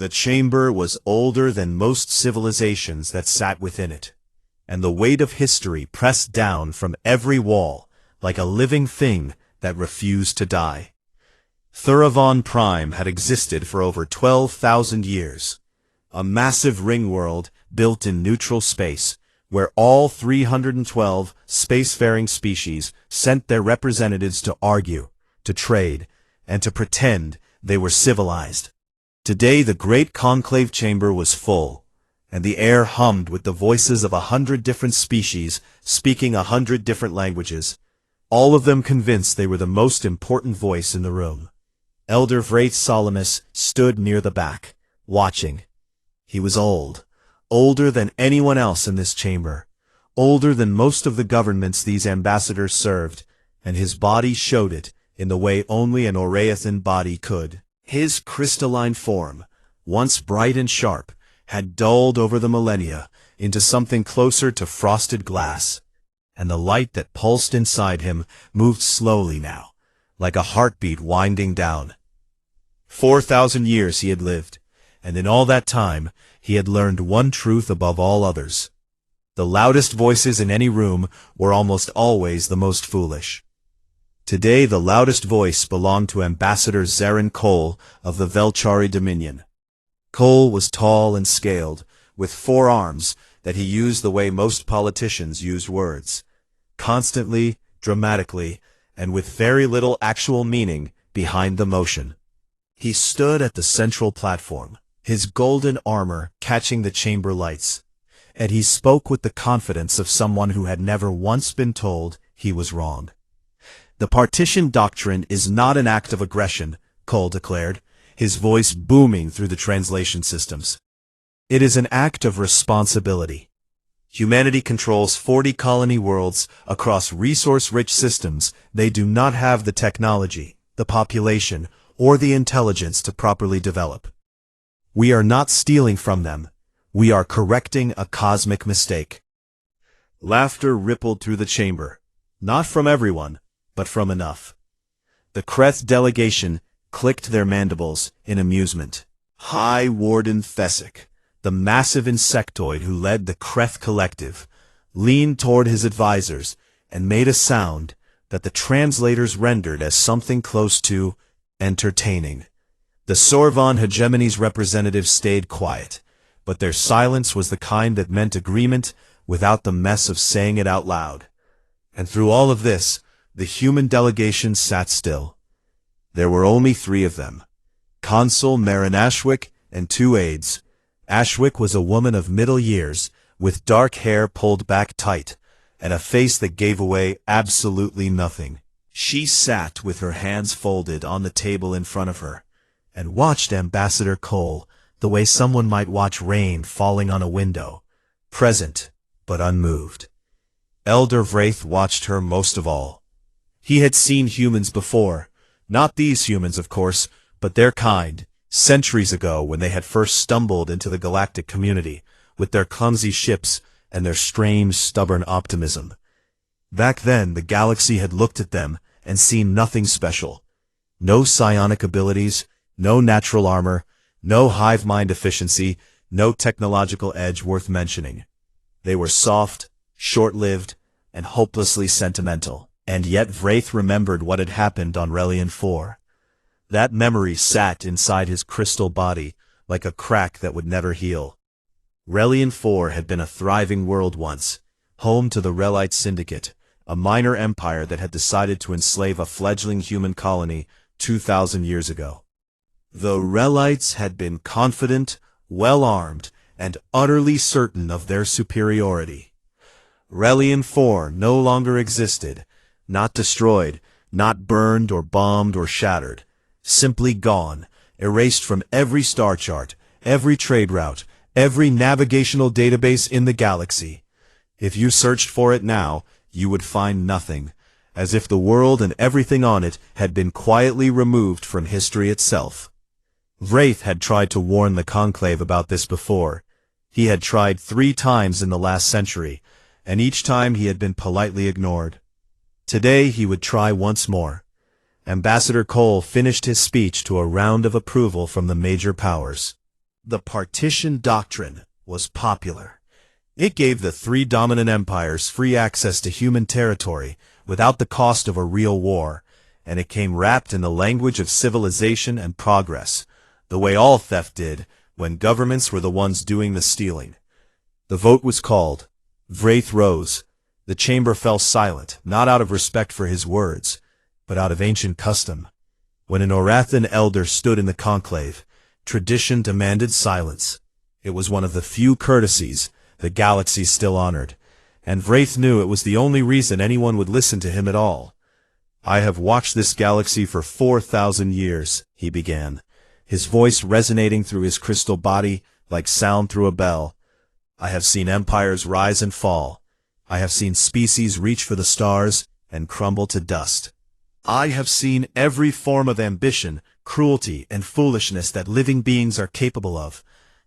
The chamber was older than most civilizations that sat within it, and the weight of history pressed down from every wall like a living thing that refused to die. Thuravon Prime had existed for over 12,000 years, a massive ring world built in neutral space, where all 312 spacefaring species sent their representatives to argue, to trade, and to pretend they were civilized. Today the great conclave chamber was full, and the air hummed with the voices of 100 different species speaking 100 different languages, all of them convinced they were the most important voice in the room. Elder Vraith Solimus stood near the back, watching. He was old, older than anyone else in this chamber, older than most of the governments these ambassadors served, and his body showed it in the way only an Oreathan body could. His crystalline form, once bright and sharp, had dulled over the millennia into something closer to frosted glass, and the light that pulsed inside him moved slowly now, like a heartbeat winding down. 4,000 years he had lived, and in all that time he had learned one truth above all others. The loudest voices in any room were almost always the most foolish. Today the loudest voice belonged to Ambassador Zarin Cole of the Velchari Dominion. Cole was tall and scaled, with 4 arms that he used the way most politicians used words, constantly, dramatically, and with very little actual meaning behind the motion. He stood at the central platform, his golden armor catching the chamber lights, and he spoke with the confidence of someone who had never once been told he was wrong. The partition doctrine is not an act of aggression, Cole declared, his voice booming through the translation systems. It is an act of responsibility. Humanity controls 40 colony worlds across resource-rich systems. They do not have the technology, the population, or the intelligence to properly develop. We are not stealing from them. We are correcting a cosmic mistake. Laughter rippled through the chamber, not from everyone, but from enough. The Kreth delegation clicked their mandibles in amusement. High Warden Thesic, the massive insectoid who led the Kreth collective, leaned toward his advisors and made a sound that the translators rendered as something close to entertaining. The Sorvon hegemony's representatives stayed quiet, but their silence was the kind that meant agreement without the mess of saying it out loud. And through all of this, the human delegation sat still. There were only 3 of them, Consul Marin Ashwick and 2 aides. Ashwick was a woman of middle years, with dark hair pulled back tight, and a face that gave away absolutely nothing. She sat with her hands folded on the table in front of her, and watched Ambassador Cole the way someone might watch rain falling on a window, present but unmoved. Elder Vraith watched her most of all. He had seen humans before, not these humans, of course, but their kind, centuries ago when they had first stumbled into the galactic community, with their clumsy ships and their strange, stubborn optimism. Back then, the galaxy had looked at them and seen nothing special. No psionic abilities, no natural armor, no hive mind efficiency, no technological edge worth mentioning. They were soft, short-lived, and hopelessly sentimental. And yet Vraith remembered what had happened on Relian 4. That memory sat inside his crystal body like a crack that would never heal. Relian 4 had been a thriving world once, home to the Relite Syndicate, a minor empire that had decided to enslave a fledgling human colony 2,000 years ago. The Relites had been confident, well-armed, and utterly certain of their superiority. Relian 4 no longer existed, not destroyed, not burned or bombed or shattered, simply gone, erased from every star chart, every trade route, every navigational database in the galaxy. If you searched for it now, you would find nothing, as if the world and everything on it had been quietly removed from history itself. Vraith had tried to warn the Conclave about this before. He had tried 3 times in the last century, and each time he had been politely ignored. Today he would try once more. Ambassador Cole finished his speech to a round of approval from the major powers. The partition doctrine was popular. It gave the three dominant empires free access to human territory without the cost of a real war, and it came wrapped in the language of civilization and progress, the way all theft did when governments were the ones doing the stealing. The vote was called. Vraith rose. The chamber fell silent, not out of respect for his words, but out of ancient custom. When an Orathan elder stood in the conclave, tradition demanded silence. It was one of the few courtesies the galaxy still honored, and Vraith knew it was the only reason anyone would listen to him at all. "I have watched this galaxy for 4,000 years, he began, his voice resonating through his crystal body like sound through a bell. I have seen empires rise and fall. I have seen species reach for the stars and crumble to dust. I have seen every form of ambition, cruelty, and foolishness that living beings are capable of,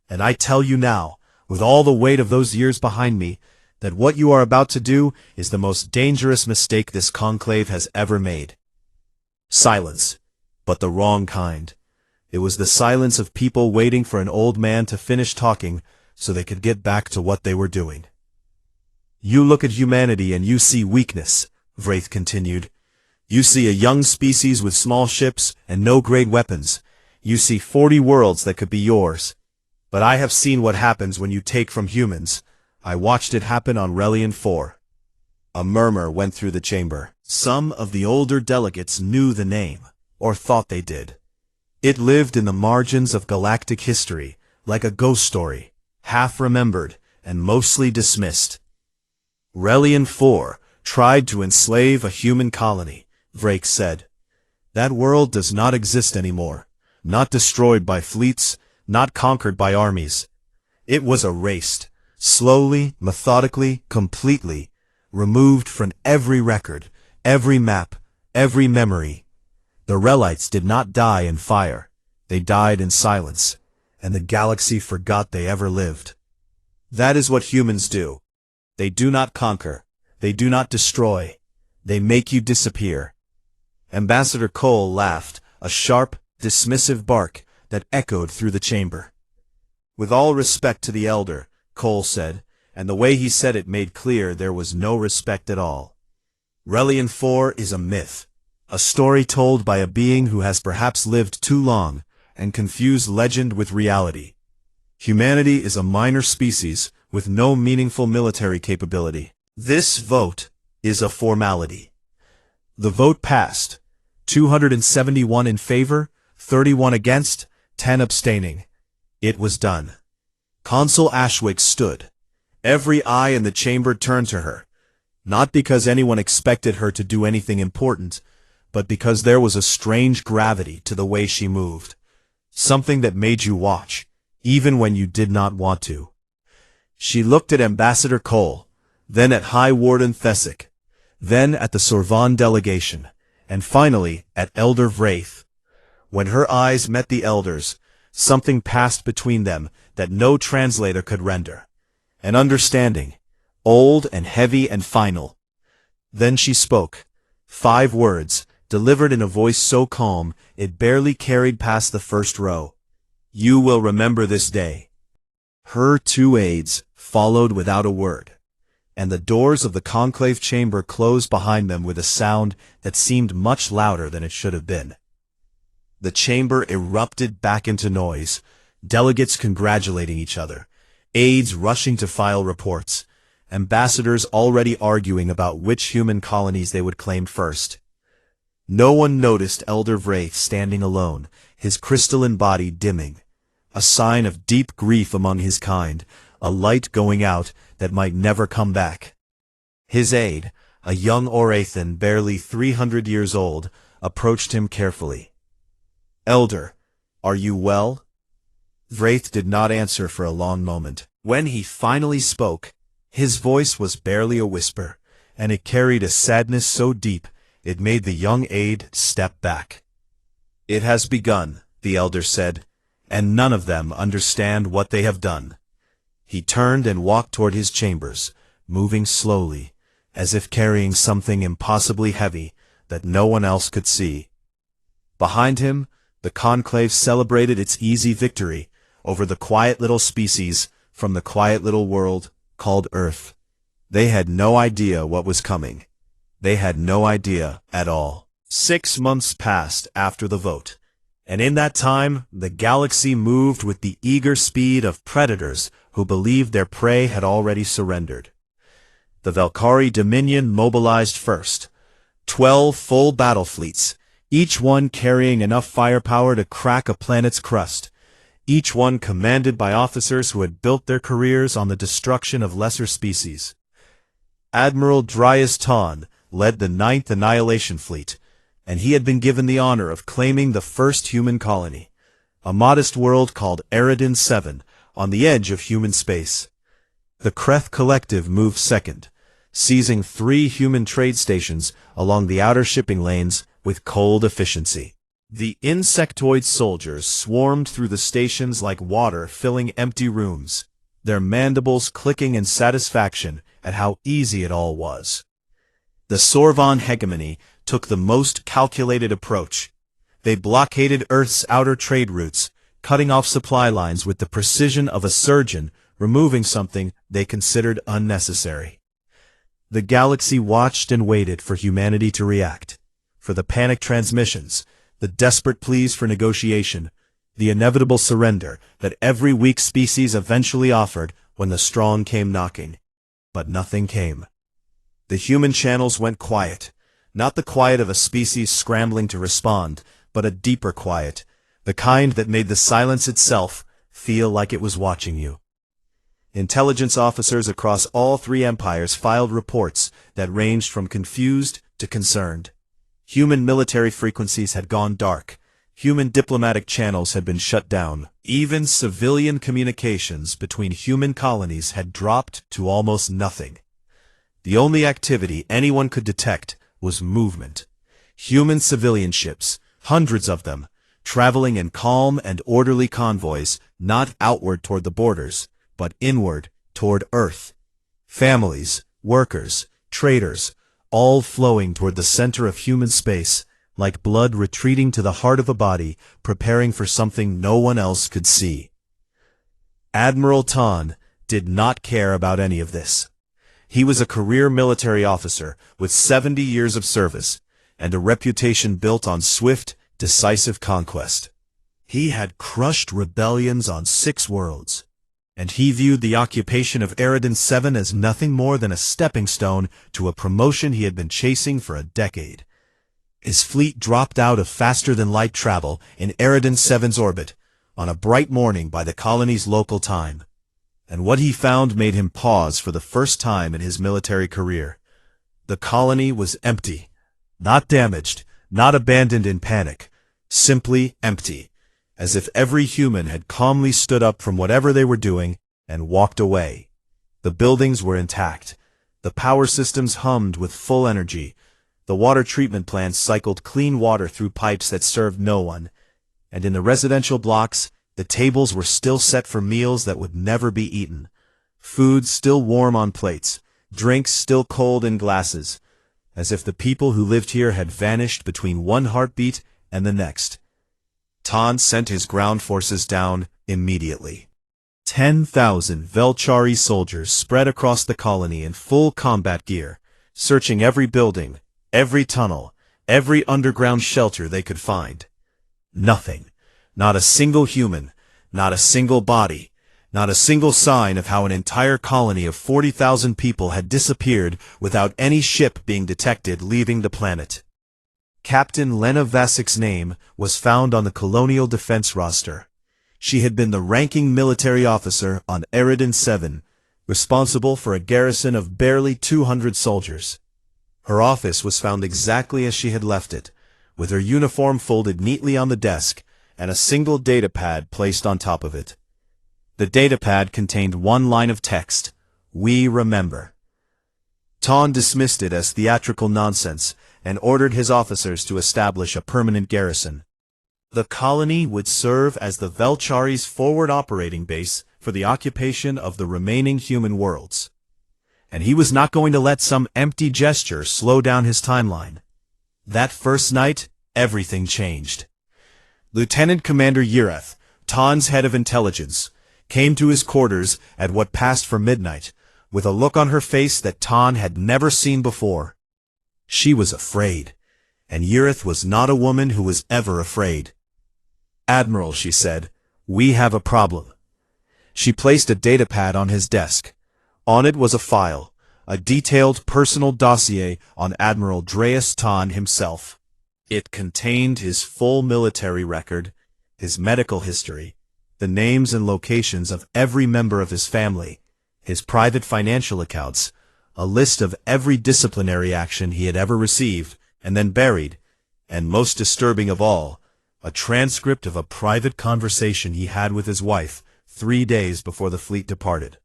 and I tell you now, with all the weight of those years behind me, that what you are about to do is the most dangerous mistake this conclave has ever made." Silence, but the wrong kind. It was the silence of people waiting for an old man to finish talking so they could get back to what they were doing. "You look at humanity and you see weakness," Vraith continued. "You see a young species with small ships and no great weapons. You see 40 worlds that could be yours. But I have seen what happens when you take from humans. I watched it happen on Relian 4. A murmur went through the chamber. Some of the older delegates knew the name, or thought they did. It lived in the margins of galactic history, like a ghost story, half remembered and mostly dismissed. Relian 4 tried to enslave a human colony, Vraith said. That world does not exist anymore, not destroyed by fleets, not conquered by armies. It was erased, slowly, methodically, completely, removed from every record, every map, every memory. The Relites did not die in fire, they died in silence, and the galaxy forgot they ever lived. That is what humans do. They do not conquer, they do not destroy, they make you disappear. Ambassador Cole laughed, a sharp, dismissive bark that echoed through the chamber. "With all respect to the elder," Cole said, and the way he said it made clear there was no respect at all. "Relian 4 is a myth, a story told by a being who has perhaps lived too long and confused legend with reality. Humanity is a minor species with no meaningful military capability. This vote is a formality." The vote passed. 271 in favor, 31 against, 10 abstaining. It was done. Consul Ashwick stood. Every eye in the chamber turned to her, not because anyone expected her to do anything important, but because there was a strange gravity to the way she moved. Something that made you watch, even when you did not want to. She looked at Ambassador Cole, then at High Warden Thesic, then at the Sorbonne delegation, and finally at Elder Vraith. When her eyes met the elders, something passed between them that no translator could render. An understanding, old and heavy and final. Then she spoke. 5 words, delivered in a voice so calm it barely carried past the first row. "You will remember this day." Her 2 aides followed without a word, and the doors of the conclave chamber closed behind them with a sound that seemed much louder than it should have been. The chamber erupted back into noise, delegates congratulating each other, aides rushing to file reports, ambassadors already arguing about which human colonies they would claim first. No one noticed Elder Vraith standing alone, his crystalline body dimming, a sign of deep grief among his kind, a light going out that might never come back. His aide, a young Orathan barely 300 years old, approached him carefully. "Elder, are you well?" Vraith did not answer for a long moment. When he finally spoke, his voice was barely a whisper, and it carried a sadness so deep it made the young aide step back. "It has begun," the elder said, "and none of them understand what they have done." He turned and walked toward his chambers, moving slowly, as if carrying something impossibly heavy that no one else could see. Behind him, the conclave celebrated its easy victory, over the quiet little species from the quiet little world called Earth. They had no idea what was coming. They had no idea at all. 6 months passed after the vote, and in that time the galaxy moved with the eager speed of predators who believed their prey had already surrendered. The Valkyrie Dominion mobilized first. 12 full battle fleets, each one carrying enough firepower to crack a planet's crust, each one commanded by officers who had built their careers on the destruction of lesser species. Admiral Dryas Ton led the 9th Annihilation Fleet, and he had been given the honor of claiming the first human colony, a modest world called Eridan 7, on the edge of human space. The Kreth Collective moved second, seizing 3 human trade stations along the outer shipping lanes with cold efficiency. The insectoid soldiers swarmed through the stations like water filling empty rooms, their mandibles clicking in satisfaction at how easy it all was. The Sorvon hegemony took the most calculated approach. They blockaded Earth's outer trade routes, cutting off supply lines with the precision of a surgeon removing something they considered unnecessary. The galaxy watched and waited for humanity to react, for the panic transmissions, the desperate pleas for negotiation, the inevitable surrender that every weak species eventually offered when the strong came knocking. But nothing came. The human channels went quiet, not the quiet of a species scrambling to respond, but a deeper quiet, the kind that made the silence itself feel like it was watching you. Intelligence officers across all 3 empires filed reports that ranged from confused to concerned. Human military frequencies had gone dark. Human diplomatic channels had been shut down. Even civilian communications between human colonies had dropped to almost nothing. The only activity anyone could detect was movement. Human civilian ships, hundreds of them, traveling in calm and orderly convoys, not outward toward the borders, but inward toward Earth. Families, workers, traders, all flowing toward the center of human space, like blood retreating to the heart of a body, preparing for something no one else could see. Admiral Ton did not care about any of this. He was a career military officer with 70 years of service and a reputation built on swift, decisive conquest. He had crushed rebellions on 6 worlds, and he viewed the occupation of Eridan 7 as nothing more than a stepping stone to a promotion he had been chasing for a decade. His fleet dropped out of faster-than-light travel in Eridan 7's orbit on a bright morning by the colony's local time. And what he found made him pause for the first time in his military career. The colony was empty, not damaged, not abandoned in panic, simply empty, as if every human had calmly stood up from whatever they were doing and walked away. The buildings were intact. The power systems hummed with full energy. The water treatment plants cycled clean water through pipes that served no one. And in the residential blocks, the tables were still set for meals that would never be eaten. Food still warm on plates, drinks still cold in glasses, as if the people who lived here had vanished between one heartbeat and the next. Ton sent his ground forces down immediately. 10,000 Velchari soldiers spread across the colony in full combat gear, searching every building, every tunnel, every underground shelter they could find. Nothing. Not a single human, not a single body, not a single sign of how an entire colony of 40,000 people had disappeared without any ship being detected leaving the planet. Captain Lena Vasik's name was found on the Colonial Defense roster. She had been the ranking military officer on Eridan 7, responsible for a garrison of barely 200 soldiers. Her office was found exactly as she had left it, with her uniform folded neatly on the desk, and a single datapad placed on top of it. The datapad contained one line of text, "We remember." Ton dismissed it as theatrical nonsense and ordered his officers to establish a permanent garrison. The colony would serve as the Velchari's forward operating base for the occupation of the remaining human worlds. And he was not going to let some empty gesture slow down his timeline. That first night, everything changed. Lieutenant Commander Yireth, Tan's head of intelligence, came to his quarters at what passed for midnight, with a look on her face that Tan had never seen before. She was afraid, and Yurith was not a woman who was ever afraid. "Admiral," she said, "we have a problem." She placed a datapad on his desk. On it was a file, a detailed personal dossier on Admiral Dreas Tan himself. It contained his full military record, his medical history, the names and locations of every member of his family, his private financial accounts, a list of every disciplinary action he had ever received and then buried, and most disturbing of all, a transcript of a private conversation he had with his wife 3 days before the fleet departed.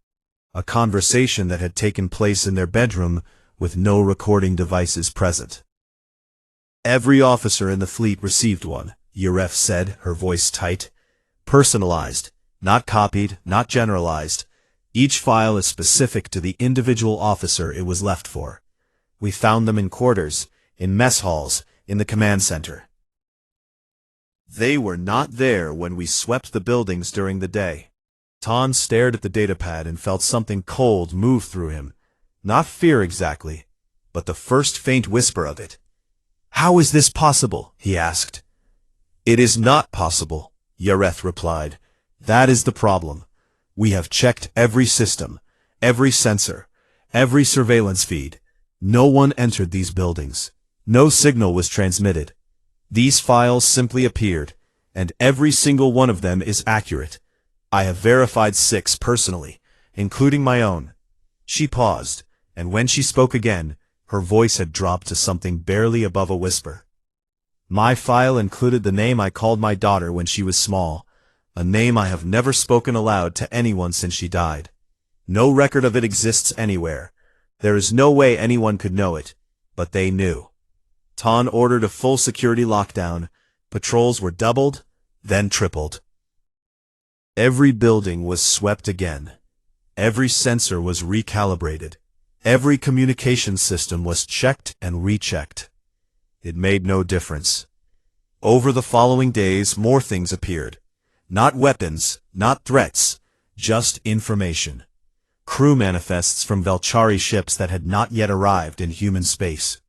A conversation that had taken place in their bedroom with no recording devices present. "Every officer in the fleet received one," Yuref said, her voice tight. "Personalized, not copied, not generalized. Each file is specific to the individual officer it was left for. We found them in quarters, in mess halls, in the command center. They were not there when we swept the buildings during the day." Tan stared at the datapad and felt something cold move through him. Not fear exactly, but the first faint whisper of it. "How is this possible?" he asked. "It is not possible," Yareth replied. "That is the problem. We have checked every system, every sensor, every surveillance feed. No one entered these buildings. No signal was transmitted. These files simply appeared, and every single one of them is accurate. I have verified 6 personally, including my own." She paused, and when she spoke again, her voice had dropped to something barely above a whisper. "My file included the name I called my daughter when she was small, a name I have never spoken aloud to anyone since she died. No record of it exists anywhere. There is no way anyone could know it, but they knew." Tan ordered a full security lockdown. Patrols were doubled, then tripled. Every building was swept again. Every sensor was recalibrated. Every communication system was checked and rechecked. It made no difference. Over the following days, more things appeared. Not weapons, not threats, just information. Crew manifests from Velchari ships that had not yet arrived in human space.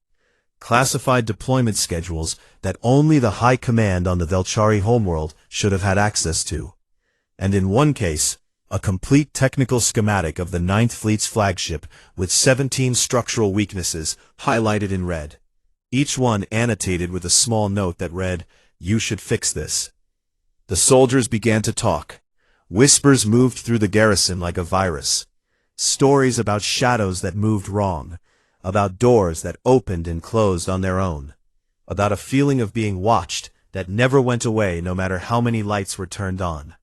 Classified deployment schedules that only the high command on the Velchari homeworld should have had access to. And in one case, a complete technical schematic of the 9th Fleet's flagship with 17 structural weaknesses highlighted in red. Each one annotated with a small note that read, "You should fix this." The soldiers began to talk. Whispers moved through the garrison like a virus. Stories about shadows that moved wrong, about doors that opened and closed on their own, about a feeling of being watched that never went away no matter how many lights were turned on.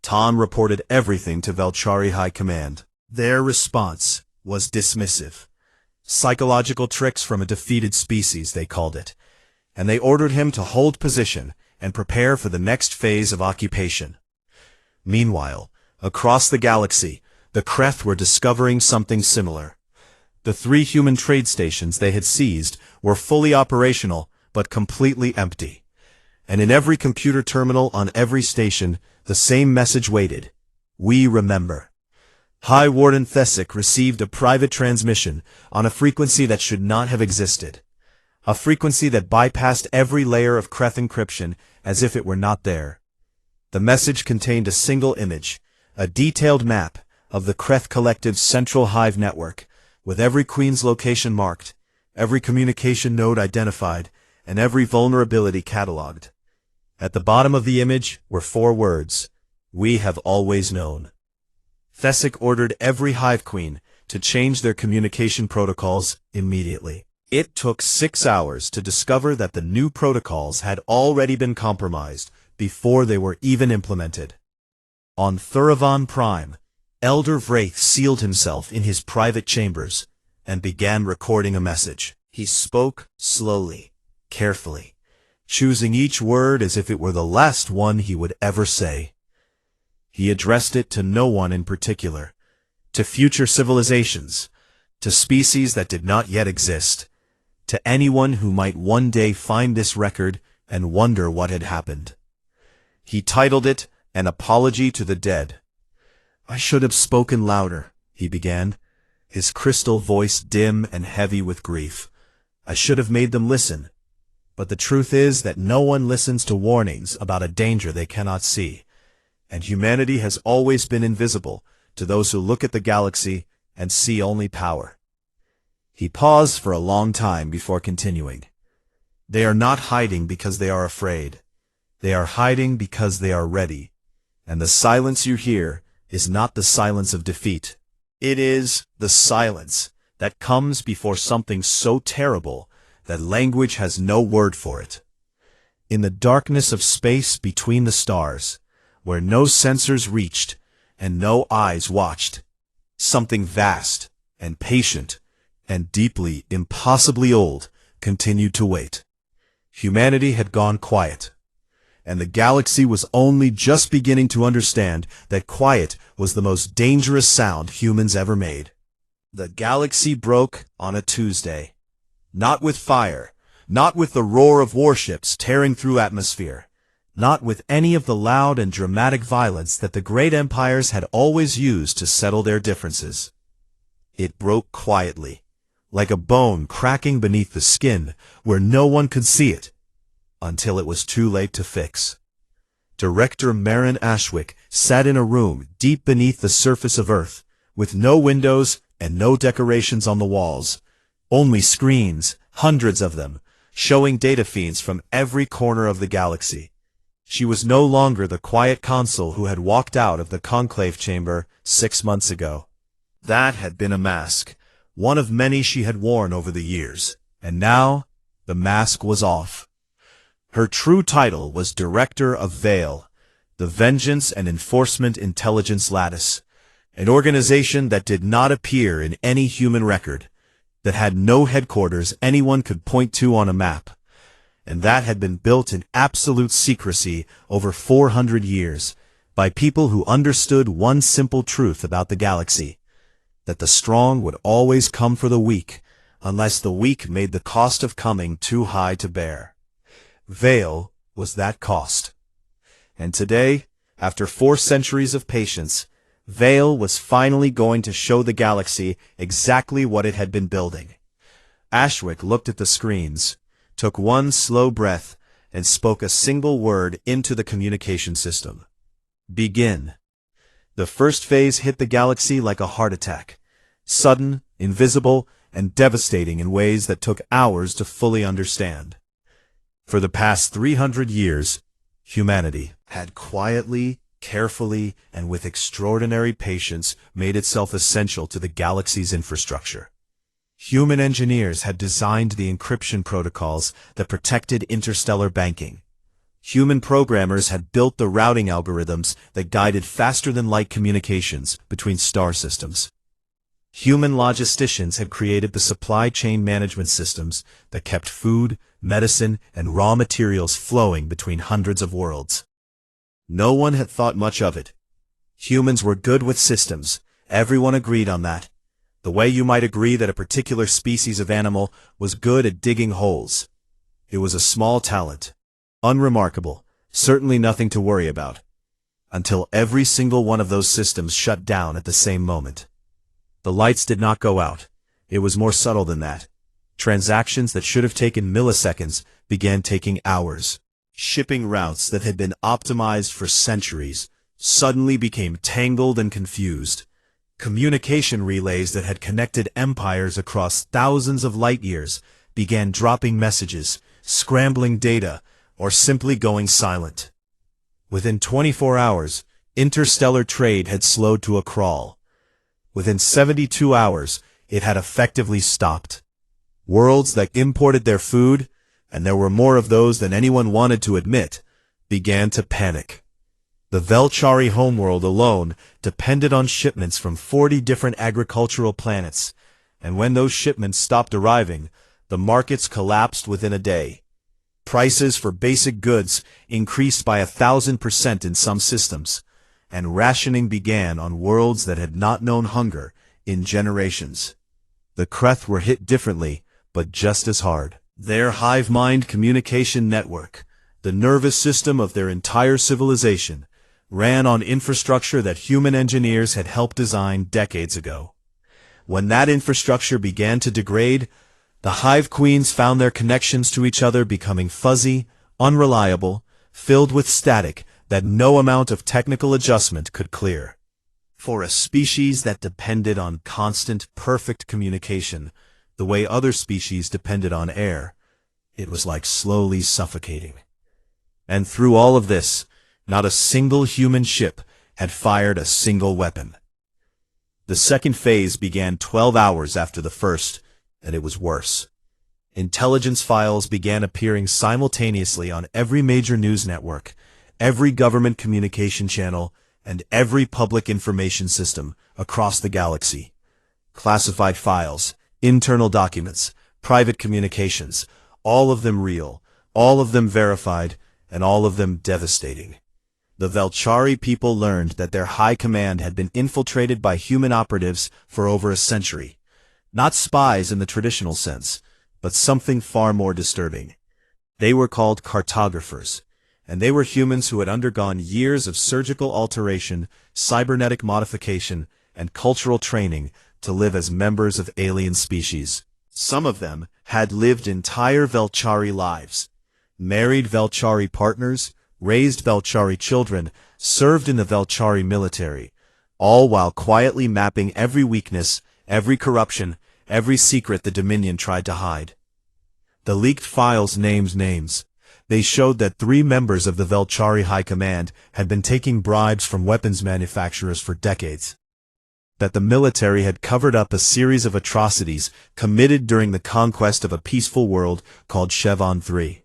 Tan reported everything to Velchari High Command. Their response was dismissive. Psychological tricks from a defeated species, they called it, and they ordered him to hold position and prepare for the next phase of occupation. Meanwhile, across the galaxy, the Kreth were discovering something similar. The 3 human trade stations they had seized were fully operational but completely empty. And in every computer terminal on every station, the same message waited. "We remember." High Warden Thesic received a private transmission on a frequency that should not have existed. A frequency that bypassed every layer of Kreth encryption as if it were not there. The message contained a single image, a detailed map of the Kreth Collective's central hive network, with every queen's location marked, every communication node identified, and every vulnerability catalogued. At the bottom of the image were 4 words, "We have always known." Thesic ordered every hive queen to change their communication protocols immediately. It took 6 hours to discover that the new protocols had already been compromised before they were even implemented. On Thuravan Prime, Elder Vraith sealed himself in his private chambers and began recording a message. He spoke slowly, carefully, choosing each word as if it were the last one he would ever say. He addressed it to no one in particular, to future civilizations, to species that did not yet exist, to anyone who might one day find this record and wonder what had happened. He titled it, An apology to the dead. "I should have spoken louder," he began, his crystal voice dim and heavy with grief. "I should have made them listen. But the truth is that no one listens to warnings about a danger they cannot see, and humanity has always been invisible to those who look at the galaxy and see only power." He paused for a long time before continuing. "They are not hiding because they are afraid. They are hiding because they are ready. And the silence you hear is not the silence of defeat. It is the silence that comes before something so terrible that language has no word for it. In the darkness of space between the stars, where no sensors reached and no eyes watched, something vast and patient and deeply, impossibly old continued to wait. Humanity had gone quiet, and the galaxy was only just beginning to understand that quiet was the most dangerous sound humans ever made. The galaxy broke on a Tuesday. Not with fire, not with the roar of warships tearing through atmosphere, not with any of the loud and dramatic violence that the great empires had always used to settle their differences. It broke quietly, like a bone cracking beneath the skin where no one could see it, until it was too late to fix. Director Marin Ashwick sat in a room deep beneath the surface of Earth, with no windows and no decorations on the walls, only screens, hundreds of them, showing data feeds from every corner of the galaxy. She was no longer the quiet consul who had walked out of the conclave chamber 6 months ago. That had been a mask, one of many she had worn over the years, and now the mask was off. Her true title was Director of Veil, the Vengeance and Enforcement Intelligence Lattice, an organization that did not appear in any human record, that had no headquarters anyone could point to on a map, and that had been built in absolute secrecy over 400 years by people who understood one simple truth about the galaxy, that the strong would always come for the weak, unless the weak made the cost of coming too high to bear. Veil was that cost. And today, after 4 centuries of patience, Veil was finally going to show the galaxy exactly what it had been building. Ashwick looked at the screens, took one slow breath, and spoke a single word into the communication system. Begin. The first phase hit the galaxy like a heart attack, sudden, invisible, and devastating in ways that took hours to fully understand. For the past 300 years, humanity had quietly, carefully, and with extraordinary patience made itself essential to the galaxy's infrastructure. Human engineers had designed the encryption protocols that protected interstellar banking. Human programmers had built the routing algorithms that guided faster-than-light communications between star systems. Human logisticians had created the supply chain management systems that kept food, medicine, and raw materials flowing between hundreds of worlds. No one had thought much of it. Humans were good with systems. Everyone agreed on that. The way you might agree that a particular species of animal was good at digging holes. It was a small talent. Unremarkable, certainly nothing to worry about. Until every single one of those systems shut down at the same moment. The lights did not go out. It was more subtle than that. Transactions that should have taken milliseconds began taking hours. Shipping routes that had been optimized for centuries suddenly became tangled and confused. Communication relays that had connected empires across thousands of light years began dropping messages, scrambling data, or simply going silent. Within 24 hours, interstellar trade had slowed to a crawl. Within 72 hours, it had effectively stopped. Worlds that imported their food, and there were more of those than anyone wanted to admit, began to panic. The Velchari homeworld alone depended on shipments from 40 different agricultural planets, and when those shipments stopped arriving, the markets collapsed within a day. Prices for basic goods increased by 1,000% in some systems, and rationing began on worlds that had not known hunger in generations. The Kreth were hit differently, but just as hard. Their hive-mind communication network, the nervous system of their entire civilization, ran on infrastructure that human engineers had helped design decades ago. When that infrastructure began to degrade, the Hive Queens found their connections to each other becoming fuzzy, unreliable, filled with static that no amount of technical adjustment could clear. For a species that depended on constant, perfect communication, the way other species depended on air, it was like slowly suffocating. And through all of this, not a single human ship had fired a single weapon. The second phase began 12 hours after the first, and it was worse. Intelligence files began appearing simultaneously on every major news network, every government communication channel, and every public information system across the galaxy. Classified files, internal documents, private communications, all of them real, all of them verified, and all of them devastating. The Velchari people learned that their high command had been infiltrated by human operatives for over a century. Not spies in the traditional sense, but something far more disturbing. They were called cartographers, and they were humans who had undergone years of surgical alteration, cybernetic modification, and cultural training to live as members of alien species. Some of them had lived entire Velchari lives, married Velchari partners, raised Velchari children, served in the Velchari military, all while quietly mapping every weakness, every corruption, every secret the Dominion tried to hide. The leaked files named names. They showed that 3 members of the Velchari High Command had been taking bribes from weapons manufacturers for decades. That the military had covered up a series of atrocities committed during the conquest of a peaceful world called Chevron 3.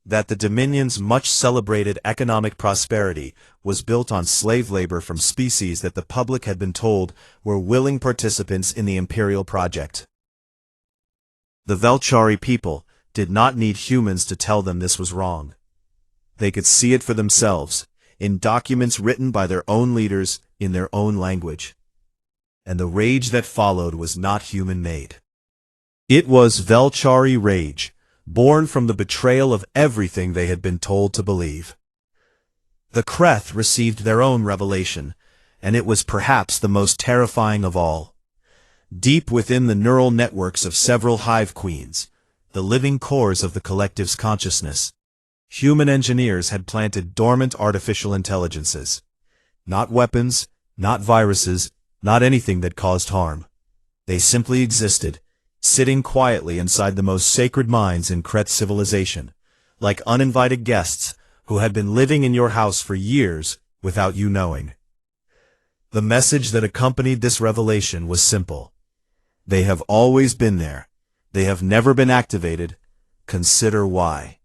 That the Dominion's much-celebrated economic prosperity was built on slave labor from species that the public had been told were willing participants in the imperial project. The Velchari people did not need humans to tell them this was wrong. They could see it for themselves, in documents written by their own leaders in their own language. And the rage that followed was not human-made. It was Velchari rage, born from the betrayal of everything they had been told to believe. The Kreth received their own revelation, and it was perhaps the most terrifying of all. Deep within the neural networks of several hive queens, the living cores of the collective's consciousness, human engineers had planted dormant artificial intelligences. Not weapons, not viruses, not anything that caused harm. They simply existed, sitting quietly inside the most sacred minds in Kreth civilization, like uninvited guests who had been living in your house for years without you knowing. The message that accompanied this revelation was simple. They have always been there. They have never been activated. Consider why.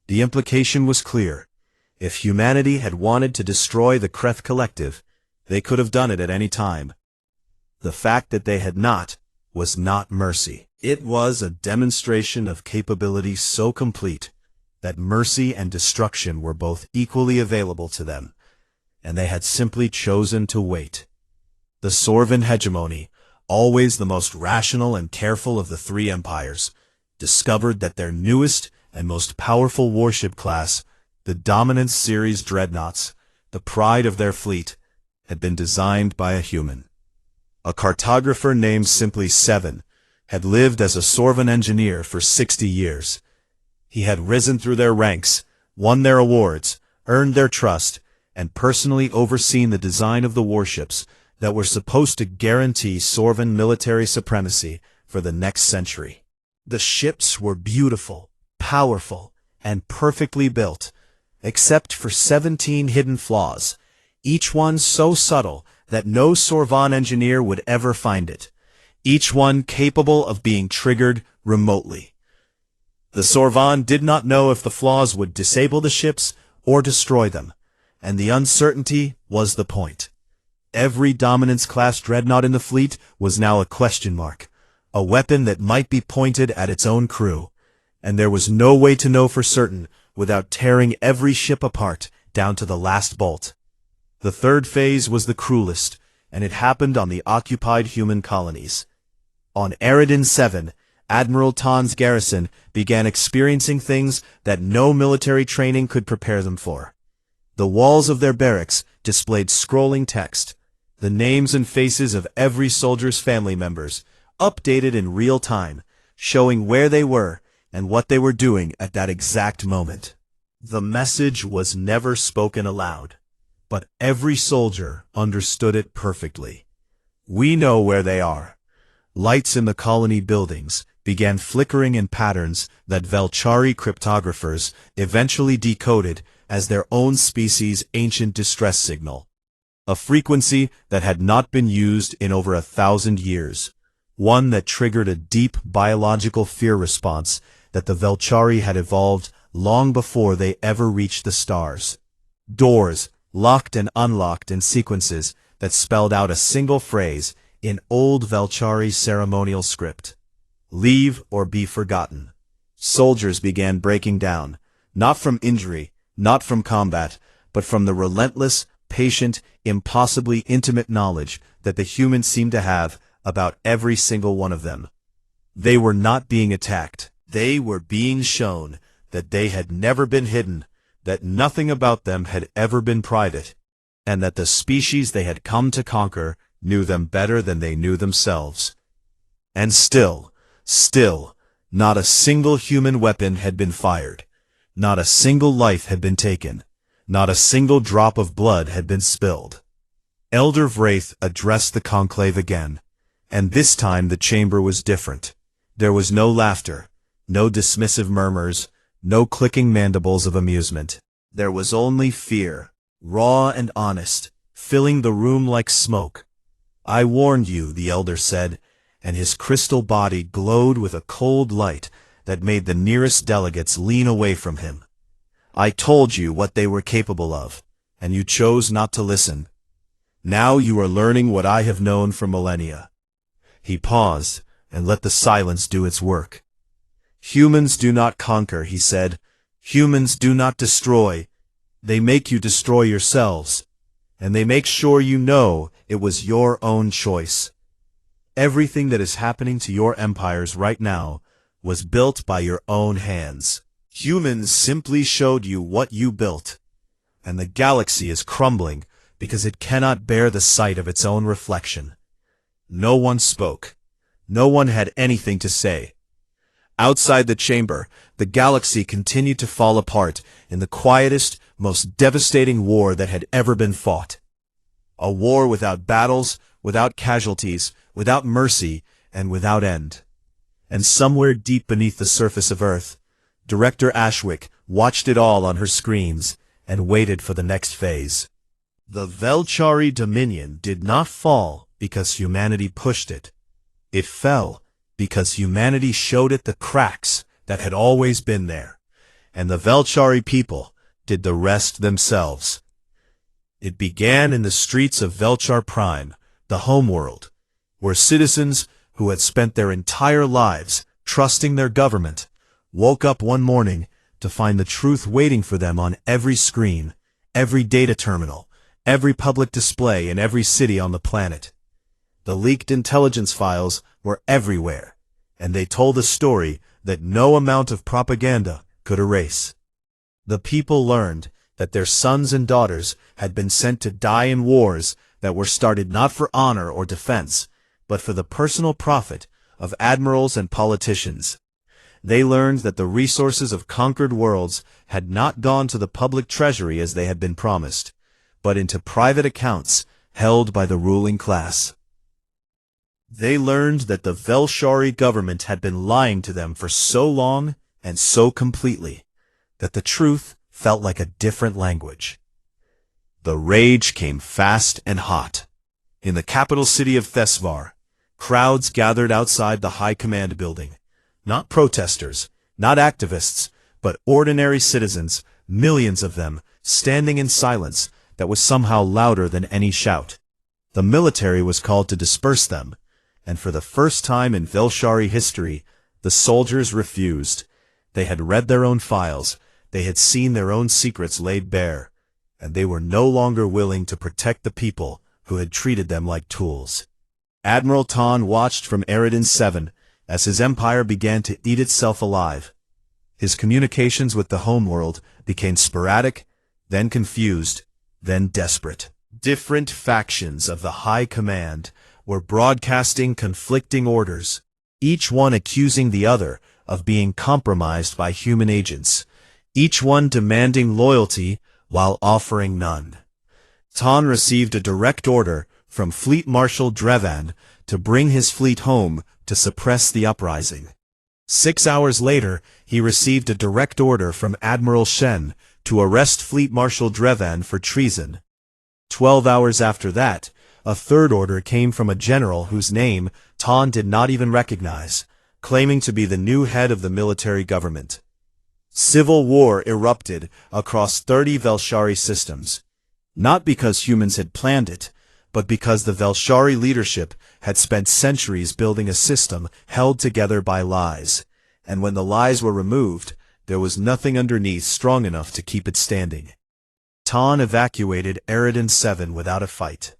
The implication was clear. If humanity had wanted to destroy the Kreth collective, they could have done it at any time. The fact that they had not was not mercy. It was a demonstration of capability so complete that mercy and destruction were both equally available to them, and they had simply chosen to wait. The Sorvan hegemony, always the most rational and careful of the 3 empires, discovered that their newest and most powerful warship class, the Dominance Series dreadnoughts, the pride of their fleet, had been designed by a human. A cartographer named simply 7 had lived as a Sorvan engineer for 60 years. He had risen through their ranks, won their awards, earned their trust, and personally overseen the design of the warships that were supposed to guarantee Sorvan military supremacy for the next century. The ships were beautiful, powerful, and perfectly built, except for 17 hidden flaws, each one so subtle that no Sorvan engineer would ever find it, each one capable of being triggered remotely. The Sorvan did not know if the flaws would disable the ships or destroy them, and the uncertainty was the point. Every Dominance-class dreadnought in the fleet was now a question mark, a weapon that might be pointed at its own crew, and there was no way to know for certain without tearing every ship apart down to the last bolt. The third phase was the cruelest, and it happened on the occupied human colonies. On Eridan 7, Admiral Tan's garrison began experiencing things that no military training could prepare them for. The walls of their barracks displayed scrolling text, the names and faces of every soldier's family members, updated in real time, showing where they were and what they were doing at that exact moment. The message was never spoken aloud, but every soldier understood it perfectly. We know where they are. Lights in the colony buildings began flickering in patterns that Velchari cryptographers eventually decoded as their own species' ancient distress signal, a frequency that had not been used in over 1,000 years, one that triggered a deep biological fear response that the Velchari had evolved long before they ever reached the stars. Doors, locked and unlocked in sequences that spelled out a single phrase in old Velchari ceremonial script. Leave or be forgotten. Soldiers began breaking down, not from injury, not from combat, but from the relentless, patient, impossibly intimate knowledge that the humans seemed to have about every single one of them. They were not being attacked. They were being shown that they had never been hidden, that nothing about them had ever been private, and that the species they had come to conquer knew them better than they knew themselves. And still, not a single human weapon had been fired. Not a single life had been taken. Not a single drop of blood had been spilled. Elder Vraith addressed the conclave again, and this time the chamber was different. There was no laughter, no dismissive murmurs, no clicking mandibles of amusement. There was only fear, raw and honest, filling the room like smoke. I warned you, the elder said, and his crystal body glowed with a cold light that made the nearest delegates lean away from him. I told you what they were capable of, and you chose not to listen. Now you are learning what I have known for millennia. He paused and let the silence do its work. Humans do not conquer, he said. Humans do not destroy. They make you destroy yourselves, and they make sure you know it was your own choice. Everything that is happening to your empires right now was built by your own hands. Humans simply showed you what you built, and the galaxy is crumbling because it cannot bear the sight of its own reflection. No one spoke. No one had anything to say. Outside the chamber, the galaxy continued to fall apart in the quietest, most devastating war that had ever been fought. A war without battles, without casualties, without mercy, and without end. And somewhere deep beneath the surface of Earth, Director Ashwick watched it all on her screens and waited for the next phase. The Velchari Dominion did not fall because humanity pushed it. It fell because humanity showed it the cracks that had always been there, and the Velchari people did the rest themselves. It began in the streets of Velchar Prime, the homeworld, where citizens who had spent their entire lives trusting their government woke up one morning to find the truth waiting for them on every screen, every data terminal, every public display in every city on the planet. The leaked intelligence files were everywhere, and they told a story that no amount of propaganda could erase. The people learned that their sons and daughters had been sent to die in wars that were started not for honor or defense, but for the personal profit of admirals and politicians. They learned that the resources of conquered worlds had not gone to the public treasury as they had been promised, but into private accounts held by the ruling class. They learned that the Velchari government had been lying to them for so long and so completely that the truth felt like a different language. The rage came fast and hot. In the capital city of Thesvar, crowds gathered outside the High Command building. Not protesters, not activists, but ordinary citizens, millions of them, standing in silence that was somehow louder than any shout. The military was called to disperse them, and for the first time in Velchari history, the soldiers refused. They had read their own files, they had seen their own secrets laid bare, and they were no longer willing to protect the people who had treated them like tools. Admiral Tan watched from Eridan 7 as his empire began to eat itself alive. His communications with the homeworld became sporadic, then confused, then desperate. Different factions of the High Command were broadcasting conflicting orders, each one accusing the other of being compromised by human agents, each one demanding loyalty while offering none. Tan received a direct order from Fleet Marshal Drevan to bring his fleet home to suppress the uprising. 6 hours later, he received a direct order from Admiral Shen to arrest Fleet Marshal Drevan for treason. 12 hours after that, a third order came from a general whose name Tan did not even recognize, claiming to be the new head of the military government. Civil war erupted across 30 Velshari systems, not because humans had planned it, but because the Velshari leadership had spent centuries building a system held together by lies, and when the lies were removed, there was nothing underneath strong enough to keep it standing. Tan evacuated Eridan 7 without a fight.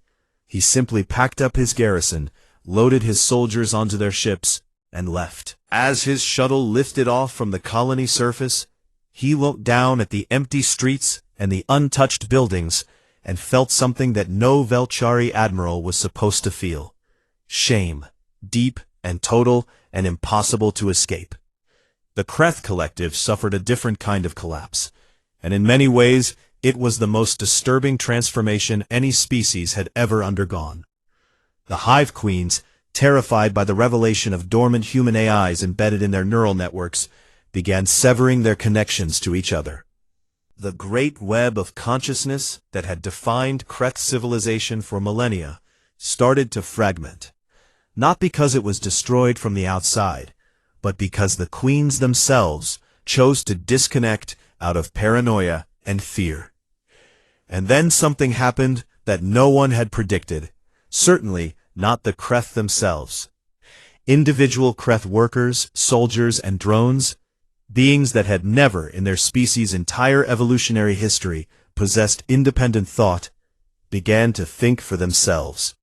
He simply packed up his garrison, loaded his soldiers onto their ships, and left. As his shuttle lifted off from the colony surface, he looked down at the empty streets and the untouched buildings and felt something that no Velchari admiral was supposed to feel. Shame, deep and total and impossible to escape. The Kreth Collective suffered a different kind of collapse, and in many ways it was the most disturbing transformation any species had ever undergone. The Hive Queens, terrified by the revelation of dormant human AIs embedded in their neural networks, began severing their connections to each other. The great web of consciousness that had defined Kreth civilization for millennia started to fragment, not because it was destroyed from the outside, but because the queens themselves chose to disconnect out of paranoia and fear. And then something happened that no one had predicted, certainly not the Kreth themselves. Individual Kreth workers, soldiers, and drones, beings that had never in their species' entire evolutionary history possessed independent thought, began to think for themselves.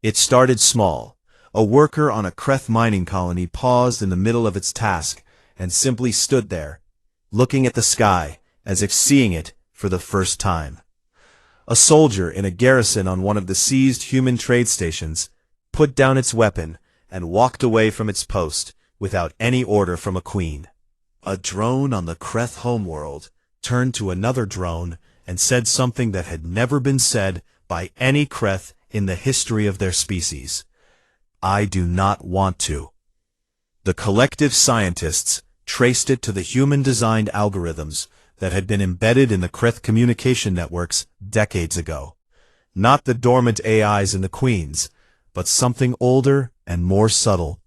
It started small. A worker on a Kreth mining colony paused in the middle of its task and simply stood there, looking at the sky as if seeing it for the first time. A soldier in a garrison on one of the seized human trade stations put down its weapon and walked away from its post without any order from a queen. A drone on the Kreth homeworld turned to another drone and said something that had never been said by any Kreth in the history of their species. I do not want to. The collective scientists traced it to the human-designed algorithms that had been embedded in the Kreth communication networks decades ago. Not the dormant AIs in the queens, but something older and more subtle.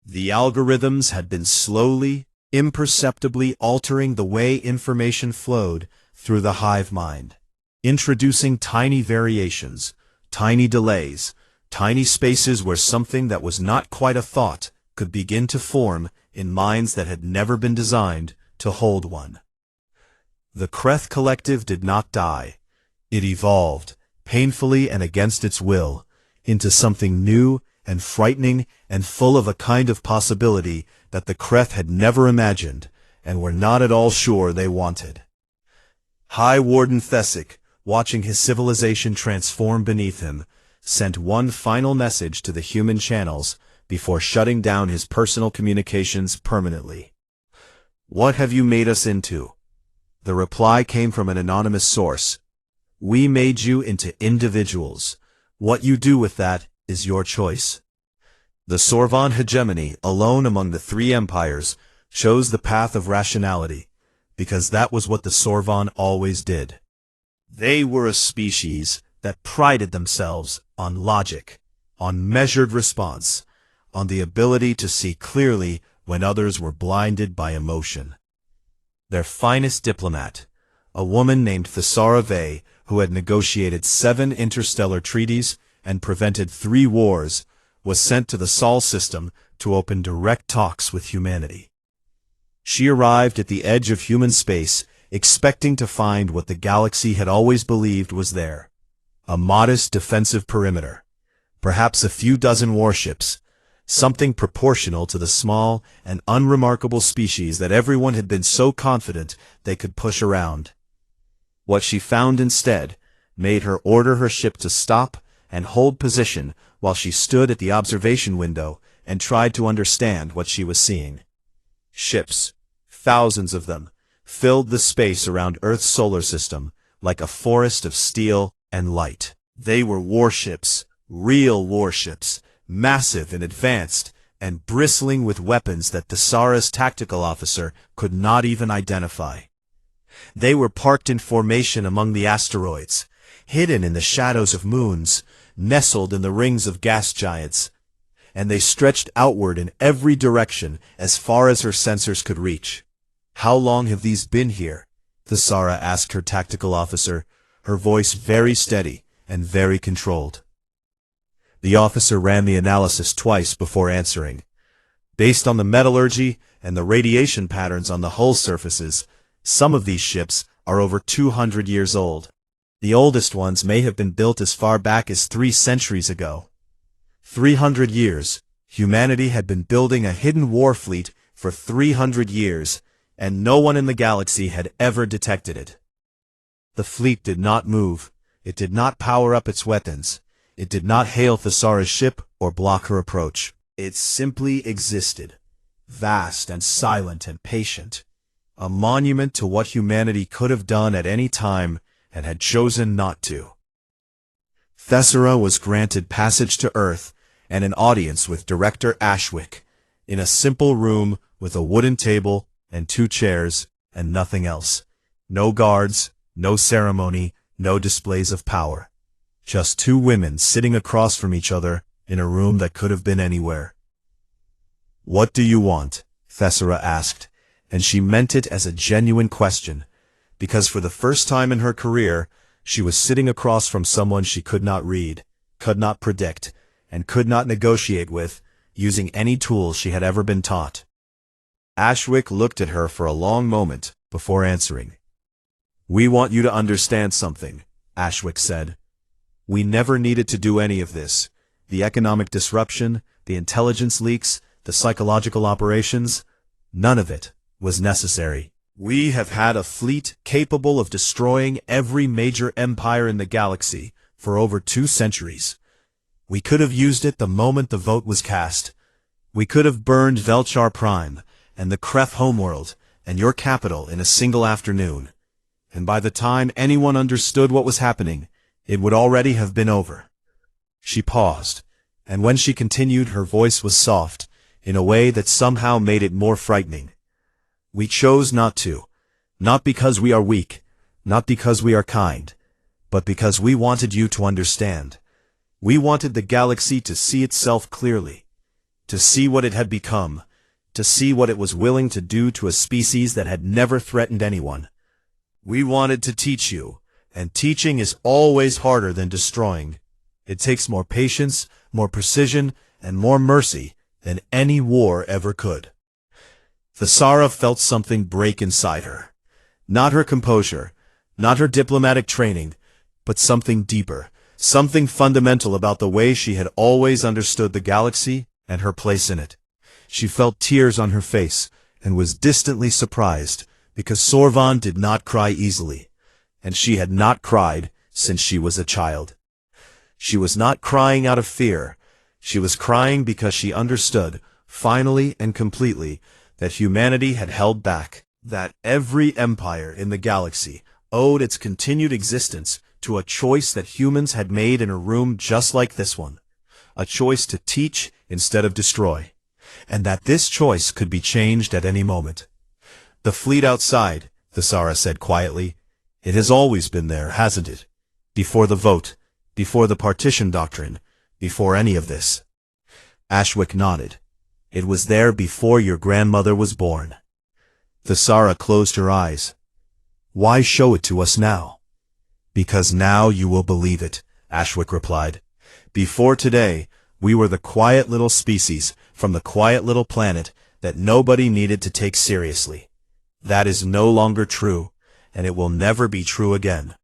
The algorithms had been slowly, imperceptibly altering the way information flowed through the hive mind, introducing tiny variations, tiny delays, tiny spaces where something that was not quite a thought could begin to form in minds that had never been designed to hold one. The Kreth Collective did not die. It evolved, painfully and against its will, into something new and frightening and full of a kind of possibility that the Kreth had never imagined and were not at all sure they wanted. High Warden Thesic, watching his civilization transform beneath him, sent one final message to the human channels before shutting down his personal communications permanently. What have you made us into? The reply came from an anonymous source. We made you into individuals. What you do with that is your choice. The Sorvan hegemony, alone among the three empires, chose the path of rationality, because that was what the Sorvan always did. They were a species that prided themselves on logic, on measured response, on the ability to see clearly when others were blinded by emotion. Their finest diplomat, a woman named Thesara Vey, who had negotiated 7 interstellar treaties and prevented 3 wars, was sent to the Sol system to open direct talks with humanity. She arrived at the edge of human space, expecting to find what the galaxy had always believed was there: a modest defensive perimeter, perhaps a few dozen warships, something proportional to the small and unremarkable species that everyone had been so confident they could push around. What she found instead made her order her ship to stop and hold position while she stood at the observation window and tried to understand what she was seeing. Ships, thousands of them, filled the space around Earth's solar system like a forest of steel and light. They were warships, real warships, massive and advanced, and bristling with weapons that Thesara's tactical officer could not even identify. They were parked in formation among the asteroids, hidden in the shadows of moons, nestled in the rings of gas giants, and they stretched outward in every direction as far as her sensors could reach. "How long have these been here?" Thesara asked her tactical officer, her voice very steady and very controlled. The officer ran the analysis twice before answering. Based on the metallurgy and the radiation patterns on the hull surfaces, some of these ships are over 200 years old. The oldest ones may have been built as far back as 3 centuries ago. 300 years, humanity had been building a hidden war fleet for 300 years, and no one in the galaxy had ever detected it. The fleet did not move, it did not power up its weapons, it did not hail Thesara's ship or block her approach. It simply existed, vast and silent and patient, a monument to what humanity could have done at any time and had chosen not to. Thesara was granted passage to Earth and an audience with Director Ashwick, in a simple room with a wooden table and 2 chairs and nothing else. No guards, no ceremony, no displays of power. Just 2 women sitting across from each other in a room that could have been anywhere. "What do you want?" Thesara asked, and she meant it as a genuine question, because for the first time in her career, she was sitting across from someone she could not read, could not predict, and could not negotiate with, using any tools she had ever been taught. Ashwick looked at her for a long moment before answering. "We want you to understand something," Ashwick said. "We never needed to do any of this. The economic disruption, the intelligence leaks, the psychological operations, none of it was necessary. We have had a fleet capable of destroying every major empire in the galaxy for over 2 centuries. We could have used it the moment the vote was cast. We could have burned Velchar Prime and the Kreth homeworld and your capital in a single afternoon. And by the time anyone understood what was happening, it would already have been over." She paused, and when she continued, her voice was soft, in a way that somehow made it more frightening. "We chose not to, not because we are weak, not because we are kind, but because we wanted you to understand. We wanted the galaxy to see itself clearly, to see what it had become, to see what it was willing to do to a species that had never threatened anyone. We wanted to teach you, and teaching is always harder than destroying. It takes more patience, more precision, and more mercy than any war ever could." Thesara felt something break inside her. Not her composure, not her diplomatic training, but something deeper, something fundamental about the way she had always understood the galaxy and her place in it. She felt tears on her face and was distantly surprised, because Sorvan did not cry easily, and she had not cried since she was a child. She was not crying out of fear. She was crying because she understood, finally and completely, that humanity had held back, that every empire in the galaxy owed its continued existence to a choice that humans had made in a room just like this one, a choice to teach instead of destroy, and that this choice could be changed at any moment. "The fleet outside," Thesara said quietly. "It has always been there, hasn't it? Before the vote, before the partition doctrine, before any of this." Ashwick nodded. "It was there before your grandmother was born." Thesara closed her eyes. "Why show it to us now?" "Because now you will believe it," Ashwick replied. "Before today, we were the quiet little species from the quiet little planet that nobody needed to take seriously. That is no longer true, and it will never be true again."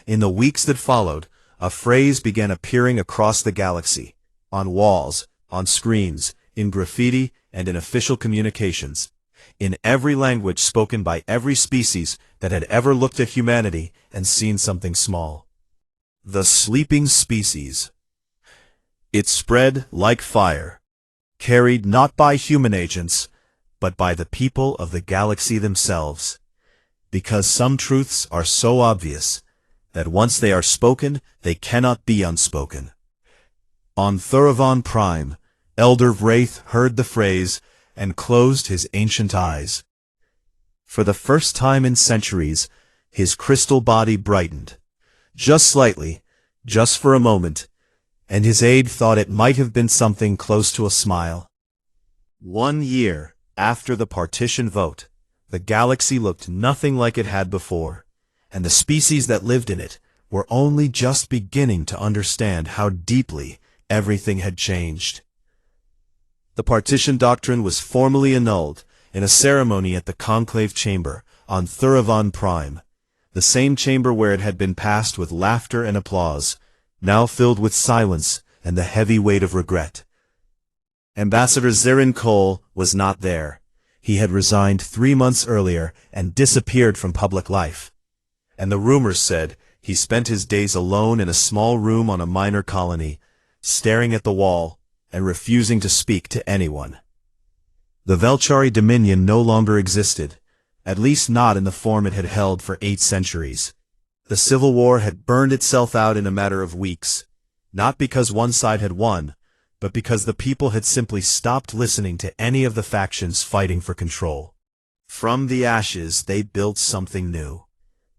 In the weeks that followed, a phrase began appearing across the galaxy, on walls, on screens, in graffiti, and in official communications. in every language spoken by every species that had ever looked at humanity and seen something small. The sleeping species. It spread like fire, carried not by human agents, but by the people of the galaxy themselves. Because some truths are so obvious that once they are spoken, they cannot be unspoken. On Thurivon Prime, Elder Wraith heard the phrase and closed his ancient eyes. For the first time in centuries, his crystal body brightened. Just slightly, just for a moment, and his aide thought it might have been something close to a smile. 1 year after the partition vote, the galaxy looked nothing like it had before, and the species that lived in it were only just beginning to understand how deeply everything had changed. The partition doctrine was formally annulled in a ceremony at the Conclave Chamber on Thurivon Prime, the same chamber where it had been passed with laughter and applause, now filled with silence and the heavy weight of regret. Ambassador Zarin Cole was not there. He had resigned 3 months earlier and disappeared from public life. And the rumors said he spent his days alone in a small room on a minor colony, staring at the wall and refusing to speak to anyone. The Velchari Dominion no longer existed, at least not in the form it had held for 8 centuries. The Civil War had burned itself out in a matter of weeks, not because one side had won, but because the people had simply stopped listening to any of the factions fighting for control. From the ashes, they built something new.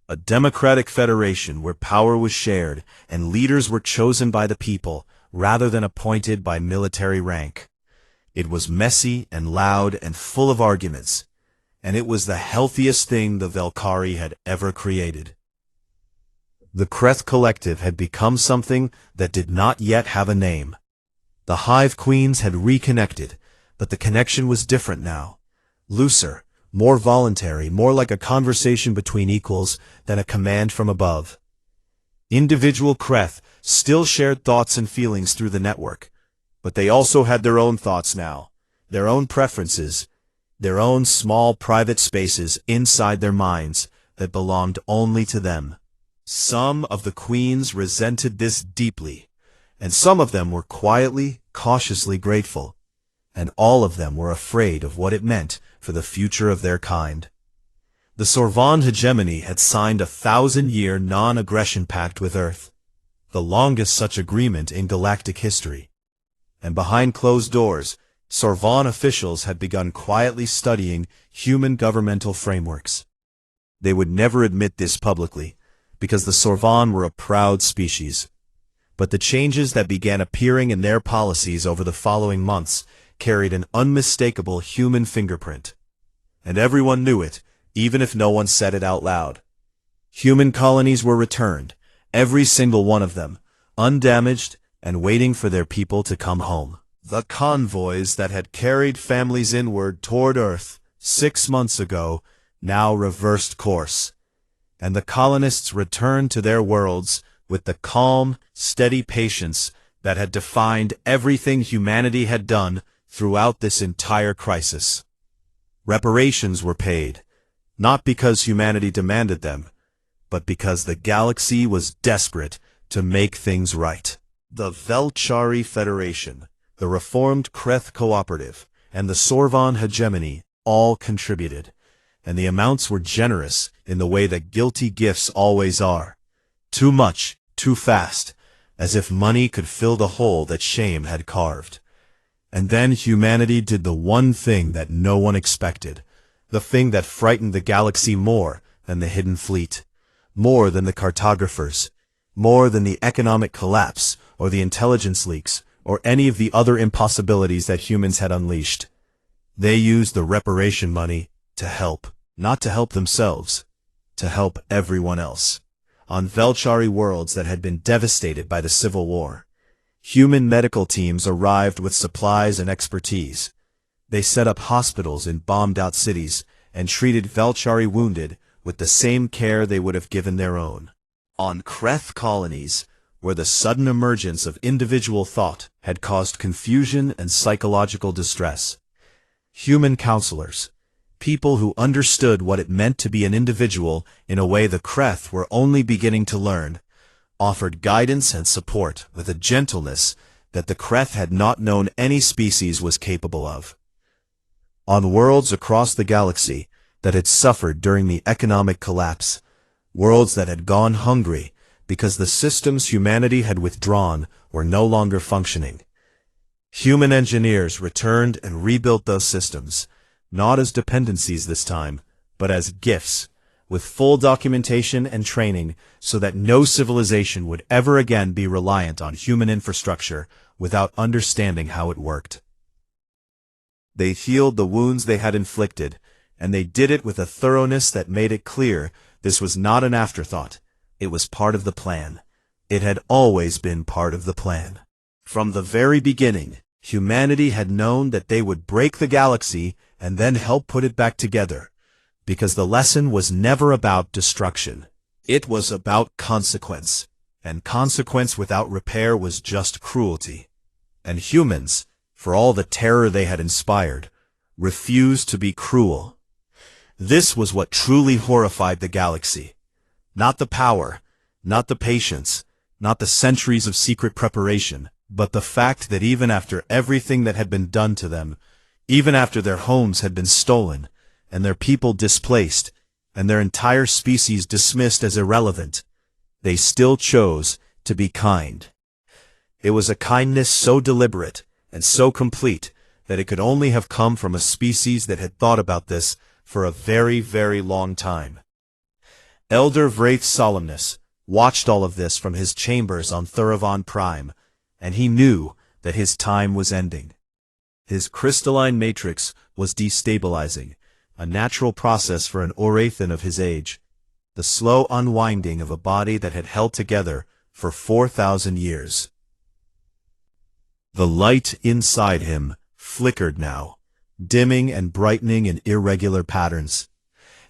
A democratic federation where power was shared and leaders were chosen by the people rather than appointed by military rank. It was messy and loud and full of arguments, and it was the healthiest thing the Velchari had ever created. The Kreth Collective had become something that did not yet have a name. The Hive Queens had reconnected, but the connection was different now. Looser, more voluntary, more like a conversation between equals than a command from above. Individual Kreth still shared thoughts and feelings through the network, but they also had their own thoughts now, their own preferences, their own small private spaces inside their minds that belonged only to them. Some of the queens resented this deeply, and some of them were quietly, cautiously grateful, and all of them were afraid of what it meant for the future of their kind. The Sorvon hegemony had signed a 1,000-year non-aggression pact with Earth, the longest such agreement in galactic history. And behind closed doors, Sorvon officials had begun quietly studying human governmental frameworks. They would never admit this publicly, because the Sorvon were a proud species. But the changes that began appearing in their policies over the following months carried an unmistakable human fingerprint. And everyone knew it, even if no one said it out loud. Human colonies were returned, every single one of them, undamaged and waiting for their people to come home. The convoys that had carried families inward toward Earth 6 months ago now reversed course, and the colonists returned to their worlds with the calm, steady patience that had defined everything humanity had done throughout this entire crisis. Reparations were paid, not because humanity demanded them, but because the galaxy was desperate to make things right. The Velchari Federation, the Reformed Kreth Cooperative, and the Sorvon hegemony all contributed, and the amounts were generous in the way that guilty gifts always are. Too much, too fast, as if money could fill the hole that shame had carved. And then humanity did the one thing that no one expected, the thing that frightened the galaxy more than the Hidden Fleet, more than the cartographers, more than the economic collapse or the intelligence leaks or any of the other impossibilities that humans had unleashed. They used the reparation money to help, not to help themselves, to help everyone else. On Velchari worlds that had been devastated by the Civil War, human medical teams arrived with supplies and expertise. They set up hospitals in bombed-out cities and treated Velchari wounded with the same care they would have given their own. On Kreth colonies, where the sudden emergence of individual thought had caused confusion and psychological distress, human counselors, people who understood what it meant to be an individual in a way the Kreth were only beginning to learn, offered guidance and support with a gentleness that the Kreth had not known any species was capable of. On worlds across the galaxy that had suffered during the economic collapse, worlds that had gone hungry because the systems humanity had withdrawn were no longer functioning, human engineers returned and rebuilt those systems, not as dependencies this time, but as gifts, with full documentation and training so that no civilization would ever again be reliant on human infrastructure without understanding how it worked. They healed the wounds they had inflicted, and they did it with a thoroughness that made it clear this was not an afterthought. It was part of the plan. It had always been part of the plan. From the very beginning, humanity had known that they would break the galaxy and then help put it back together, because the lesson was never about destruction. It was about consequence, and consequence without repair was just cruelty. And humans, for all the terror they had inspired, refused to be cruel. This was what truly horrified the galaxy. Not the power, not the patience, not the centuries of secret preparation, but the fact that even after everything that had been done to them, even after their homes had been stolen, and their people displaced, and their entire species dismissed as irrelevant, they still chose to be kind. It was a kindness so deliberate and so complete that it could only have come from a species that had thought about this for a very, very long time. Elder Wraith Solemnus watched all of this from his chambers on Thuravon Prime, and he knew that his time was ending. His crystalline matrix was destabilizing, a natural process for an Orathan of his age, the slow unwinding of a body that had held together for 4,000 years. The light inside him flickered now, dimming and brightening in irregular patterns,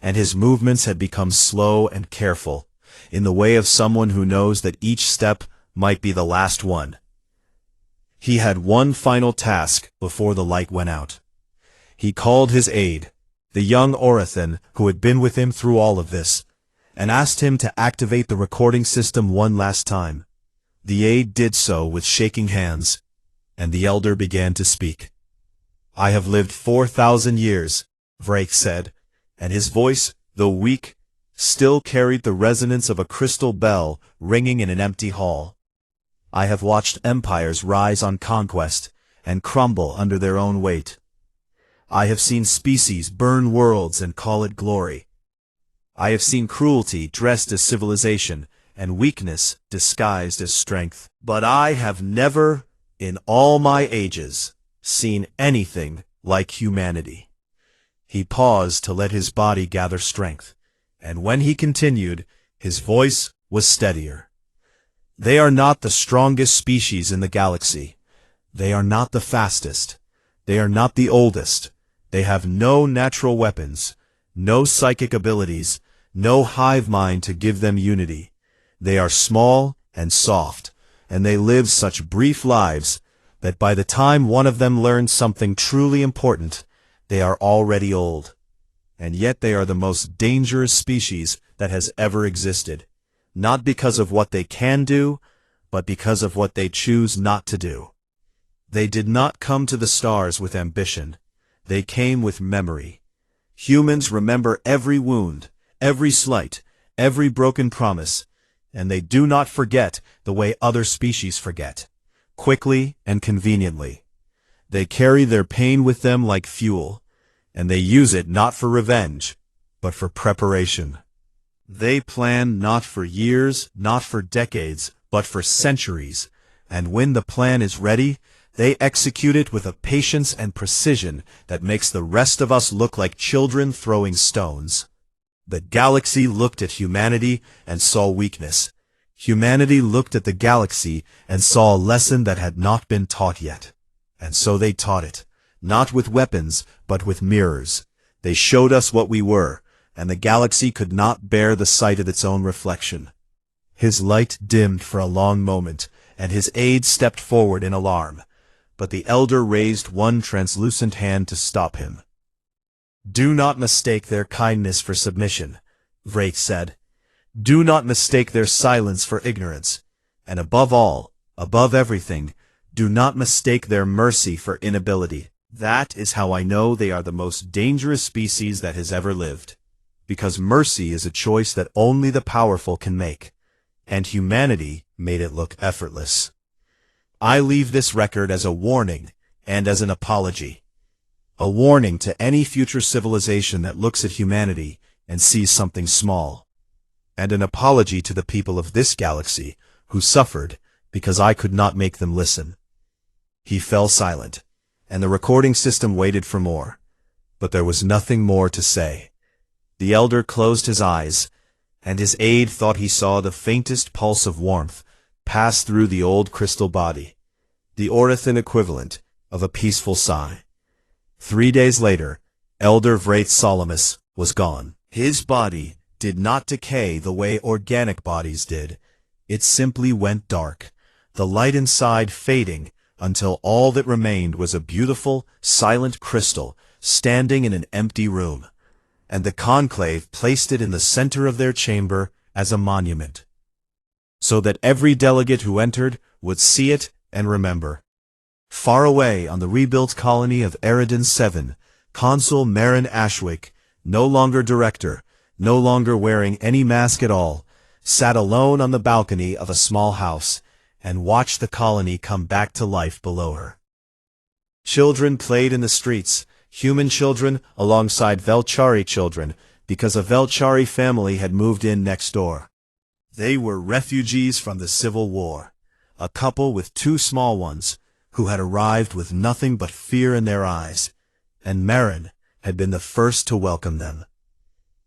and his movements had become slow and careful, in the way of someone who knows that each step might be the last one. He had one final task before the light went out. He called his aide, the young Orathan who had been with him through all of this, and asked him to activate the recording system one last time. The aide did so with shaking hands, and the elder began to speak. "I have lived 4,000 years, Wraith said, and his voice, though weak, still carried the resonance of a crystal bell ringing in an empty hall. I have watched empires rise on conquest and crumble under their own weight. I have seen species burn worlds and call it glory. I have seen cruelty dressed as civilization and weakness disguised as strength. But I have never, in all my ages, seen anything like humanity." He paused to let his body gather strength, and when he continued, his voice was steadier. "They are not the strongest species in the galaxy. They are not the fastest. They are not the oldest. They have no natural weapons, no psychic abilities, no hive mind to give them unity. They are small and soft, and they live such brief lives that by the time one of them learns something truly important, they are already old. And yet they are the most dangerous species that has ever existed, not because of what they can do, but because of what they choose not to do. They did not come to the stars with ambition. They came with memory. Humans remember every wound, every slight, every broken promise, and they do not forget the way other species forget, quickly and conveniently. They carry their pain with them like fuel, and they use it not for revenge, but for preparation. They plan not for years, not for decades, but for centuries, and when the plan is ready, they execute it with a patience and precision that makes the rest of us look like children throwing stones. The galaxy looked at humanity and saw weakness. Humanity looked at the galaxy and saw a lesson that had not been taught yet. And so they taught it, not with weapons, but with mirrors. They showed us what we were, and the galaxy could not bear the sight of its own reflection. His light dimmed for a long moment, and his aide stepped forward in alarm. But the elder raised one translucent hand to stop him. Do not mistake their kindness for submission, Wraith said. Do not mistake their silence for ignorance. And above all, above everything, do not mistake their mercy for inability. That is how I know they are the most dangerous species that has ever lived. Because mercy is a choice that only the powerful can make. And humanity made it look effortless. I leave this record as a warning and as an apology. A warning to any future civilization that looks at humanity and sees something small. And an apology to the people of this galaxy who suffered because I could not make them listen. He fell silent, and the recording system waited for more. But there was nothing more to say. The elder closed his eyes, and his aide thought he saw the faintest pulse of warmth pass through the old crystal body, the Orothan equivalent of a peaceful sigh. 3 days later, Elder Wraith Solimus was gone. His body did not decay the way organic bodies did. It simply went dark, the light inside fading until all that remained was a beautiful, silent crystal standing in an empty room. And the conclave placed it in the center of their chamber as a monument, so that every delegate who entered would see it and remember. Far away on the rebuilt colony of Eridan 7, Consul Marin Ashwick, no longer director, no longer wearing any mask at all, sat alone on the balcony of a small house and watched the colony come back to life below her. Children played in the streets, human children alongside Velchari children, because a Velchari family had moved in next door. They were refugees from the Civil War, a couple with 2 small ones, who had arrived with nothing but fear in their eyes, and Marin had been the first to welcome them.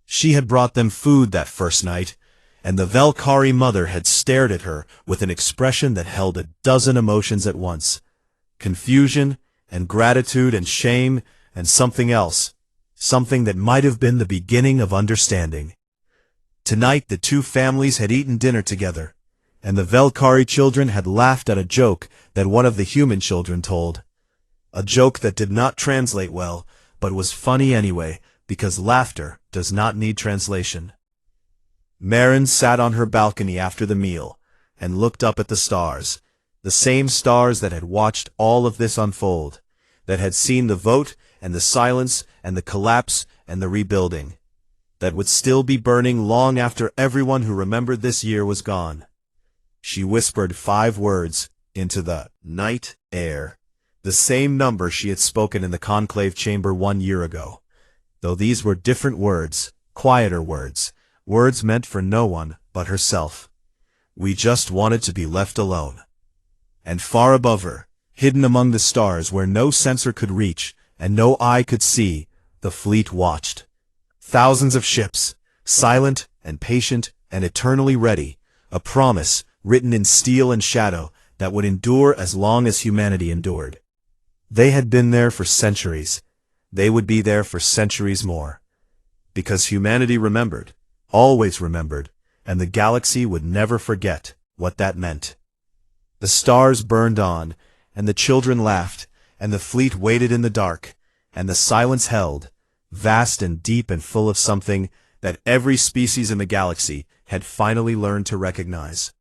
She had brought them food that first night, and the Velchari mother had stared at her with an expression that held a dozen emotions at once: confusion and gratitude and shame and something else, something that might have been the beginning of understanding. Tonight the 2 families had eaten dinner together, and the Velchari children had laughed at a joke that one of the human children told. A joke that did not translate well, but was funny anyway, because laughter does not need translation. Marin sat on her balcony after the meal, and looked up at the stars, the same stars that had watched all of this unfold, that had seen the vote and the silence and the collapse and the rebuilding, that would still be burning long after everyone who remembered this year was gone. She whispered 5 words into the night air, the same number she had spoken in the conclave chamber 1 year ago, though these were different words, quieter words, words meant for no one but herself. We just wanted to be left alone. And far above her, hidden among the stars where no sensor could reach and no eye could see, the fleet watched. Thousands of ships, silent and patient and eternally ready, a promise written in steel and shadow that would endure as long as humanity endured. They had been there for centuries. They would be there for centuries more. Because humanity remembered, always remembered, and the galaxy would never forget what that meant. The stars burned on, and the children laughed, and the fleet waited in the dark, and the silence held, vast and deep and full of something that every species in the galaxy had finally learned to recognize.